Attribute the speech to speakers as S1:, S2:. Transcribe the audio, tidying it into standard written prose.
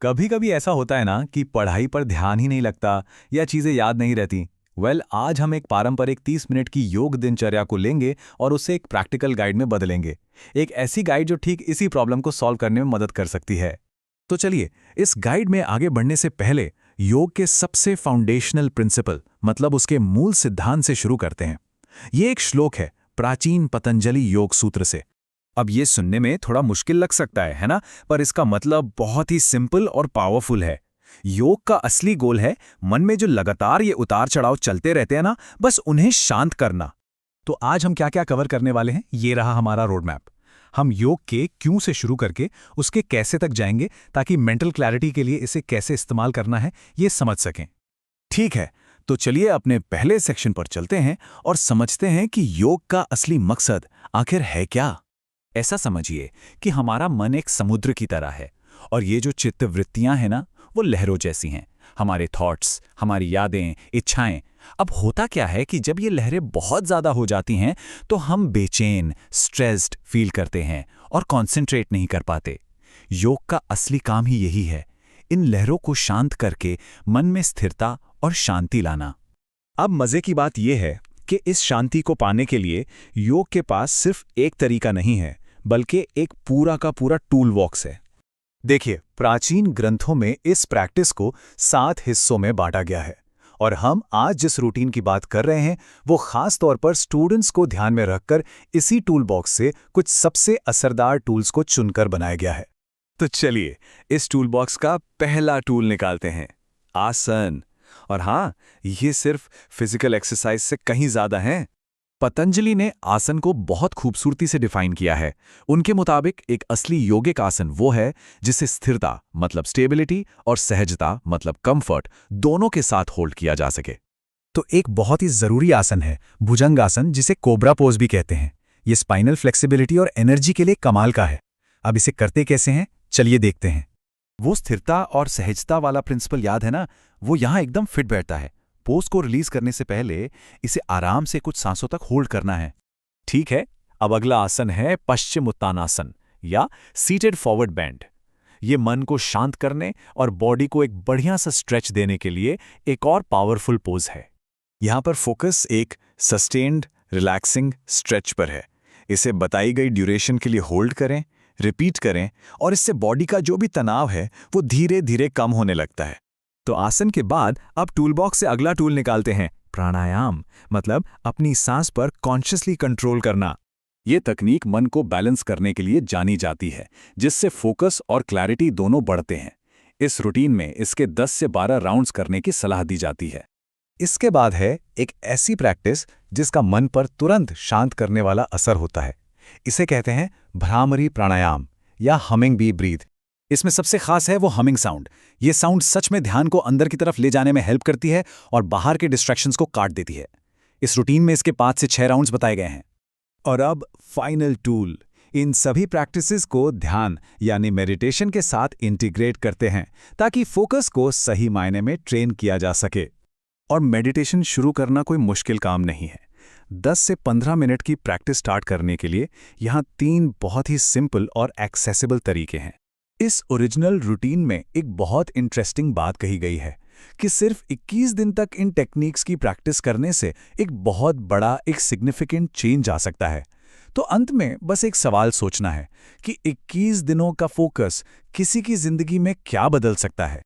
S1: कभी कभी ऐसा होता है ना कि पढ़ाई पर ध्यान ही नहीं लगता या चीजें याद नहीं रहती। आज हम एक पारंपरिक 30 मिनट की योग दिनचर्या को लेंगे और उसे एक प्रैक्टिकल गाइड में बदलेंगे। एक ऐसी गाइड जो ठीक इसी प्रॉब्लम को सॉल्व करने में मदद कर सकती है। तो चलिए, इस गाइड में आगे बढ़ने से पहले योग के सबसे फाउंडेशनल प्रिंसिपल मतलब उसके मूल सिद्धांत से शुरू करते हैं। ये एक श्लोक है प्राचीन पतंजलि योग सूत्र से। अब ये सुनने में थोड़ा मुश्किल लग सकता है ना? पर इसका मतलब बहुत ही सिंपल और पावरफुल है। योग का असली गोल है मन में जो लगातार ये उतार चढ़ाव चलते रहते हैं ना, बस उन्हें शांत करना। तो आज हम क्या क्या कवर करने वाले हैं, ये रहा हमारा रोड मैप। हम योग के क्यों से शुरू करके उसके कैसे तक जाएंगे, ताकि मेंटल क्लैरिटी के लिए इसे कैसे इस्तेमाल करना है ये समझ सकें। ठीक है, तो चलिए अपने पहले सेक्शन पर चलते हैं और समझते हैं कि योग का असली मकसद आखिर है क्या। ऐसा समझिए कि हमारा मन एक समुद्र की तरह है और ये जो चित्तवृत्तियां हैं ना, वो लहरों जैसी हैं। हमारे थॉट्स, हमारी यादें, इच्छाएं। अब होता क्या है कि जब ये लहरें बहुत ज़्यादा हो जाती हैं तो हम बेचैन, स्ट्रेस्ड फील करते हैं और कॉन्सेंट्रेट नहीं कर पाते। योग का असली काम ही यही है, इन लहरों को शांत करके मन में स्थिरता और शांति लाना। अब मज़े की बात यह है कि इस शांति को पाने के लिए योग के पास सिर्फ एक तरीका नहीं है, बल्कि एक पूरा का पूरा टूल बॉक्स है। देखिए, प्राचीन ग्रंथों में इस प्रैक्टिस को 7 हिस्सों में बांटा गया है और हम आज जिस रूटीन की बात कर रहे हैं वो खास तौर पर स्टूडेंट्स को ध्यान में रखकर इसी टूल बॉक्स से कुछ सबसे असरदार टूल्स को चुनकर बनाया गया है। तो चलिए, इस टूल बॉक्स का पहला टूल निकालते हैं, आसन। और हाँ, ये सिर्फ फिजिकल एक्सरसाइज से कहीं ज्यादा है। पतंजलि ने आसन को बहुत खूबसूरती से डिफाइन किया है। उनके मुताबिक एक असली योगिक आसन वो है जिसे स्थिरता मतलब स्टेबिलिटी और सहजता मतलब कंफर्ट दोनों के साथ होल्ड किया जा सके। तो एक बहुत ही जरूरी आसन है भुजंग आसन, जिसे कोबरा पोज भी कहते हैं। ये स्पाइनल फ्लेक्सिबिलिटी और एनर्जी के लिए कमाल का है। अब इसे करते कैसे हैं, चलिए देखते हैं। वो स्थिरता और सहजता वाला प्रिंसिपल याद है ना, वो यहाँ एकदम फिट बैठता है। पोज को रिलीज करने से पहले इसे आराम से कुछ सांसों तक होल्ड करना है। ठीक है, अब अगला आसन है पश्चिमोत्तानासन या सीटेड फॉरवर्ड बेंड। ये मन को शांत करने और बॉडी को एक बढ़िया सा स्ट्रेच देने के लिए एक और पावरफुल पोज है। यहाँ पर फोकस एक सस्टेन्ड रिलैक्सिंग स्ट्रेच पर है। इसे बताई गई ड्यूरेशन के लिए होल्ड करें, रिपीट करें और इससे बॉडी का जो भी तनाव है वो धीरे धीरे कम होने लगता है। तो आसन के बाद अब टूल बॉक्स से अगला टूल निकालते हैं, प्राणायाम मतलब अपनी सांस पर कॉन्शियसली कंट्रोल करना। ये तकनीक मन को बैलेंस करने के लिए जानी जाती है, जिससे फोकस और क्लैरिटी दोनों बढ़ते हैं। इस रूटीन में इसके 10 से 12 राउंड्स करने की सलाह दी जाती है। इसके बाद है एक ऐसी प्रैक्टिस जिसका मन पर तुरंत शांत करने वाला असर होता है। इसे कहते हैं भ्रामरी प्राणायाम या हमिंग बी ब्रीथ। इसमें सबसे खास है वो हमिंग साउंड। ये साउंड सच में ध्यान को अंदर की तरफ ले जाने में हेल्प करती है और बाहर के डिस्ट्रैक्शंस को काट देती है। इस रूटीन में इसके 5 से 6 राउंड्स बताए गए हैं। और अब फाइनल टूल, इन सभी प्रैक्टिसेस को ध्यान यानी मेडिटेशन के साथ इंटीग्रेट करते हैं ताकि फोकस को सही मायने में ट्रेन किया जा सके। और मेडिटेशन शुरू करना कोई मुश्किल काम नहीं है। 10 से 15 मिनट की प्रैक्टिस स्टार्ट करने के लिए यहाँ 3 बहुत ही सिंपल और एक्सेसिबल तरीके हैं। इस ओरिजिनल रूटीन में एक बहुत इंटरेस्टिंग बात कही गई है कि सिर्फ 21 दिन तक इन टेक्निक्स की प्रैक्टिस करने से एक बहुत बड़ा एक सिग्निफिकेंट चेंज आ सकता है। तो अंत में बस एक सवाल सोचना है कि 21 दिनों का फोकस किसी की जिंदगी में क्या बदल सकता है।